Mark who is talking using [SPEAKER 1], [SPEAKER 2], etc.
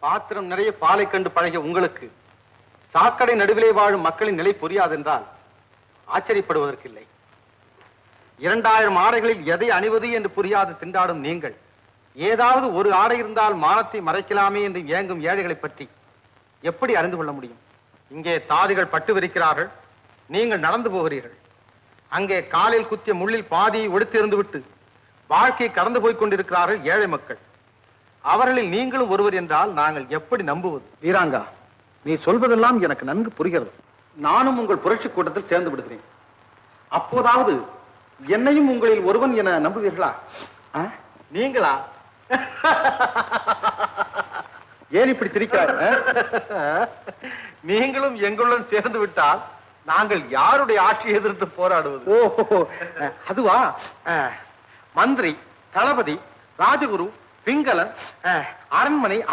[SPEAKER 1] பாத்திரம் நிறைய பாலை கண்டு பழகிய உங்களுக்கு சாக்கடை நடுவிலே வாழும் மக்களின் நிலை புரியாதென்றால் ஆச்சரியப்படுவதற்கில்லை. 2000 ஆடைகளில் எதை அணிவது என்று புரியாது திண்டாடும் நீங்கள் ஏதாவது ஒரு ஆடை இருந்தால் மானத்தை மறைக்கலாமே என்று ஏங்கும் ஏழைகளை பற்றி எப்படி அறிந்து கொள்ள முடியும்? இங்கே தாதிகள் பட்டு விரிக்கிறார்கள், நீங்கள் நடந்து போகிறீர்கள். அங்கே காலில் குத்திய முள்ளில் பாதியை ஒடுத்திருந்து விட்டு வாழ்க்கையை கடந்து போய்க் கொண்டிருக்கிறார்கள் ஏழை மக்கள். அவர்களில் நீங்களும் ஒருவர் என்றால் நாங்கள் எப்படி நம்புவது? வீராங்கா, நீ சொல்வதெல்லாம் எனக்கு நன்கு புரிகிறது. நானும் உங்கள் புரட்சி கூட்டத்தில் சேர்ந்து விடுகிறேன். அப்போதாவது என்னையும் உங்களில் ஒருவன் என நம்புவீர்களா? நீங்களா? ஏன் இப்படி திரிக்கிறார்? நீங்களும் எங்களுடன் சேர்ந்து விட்டால் நாங்கள் யாருடைய ஆட்சியை எதிர்த்து போராடுவது? ஓ, அதுவா? மந்திரி, தளபதி, ராஜகுரு, பிங்களன், அரண்மனை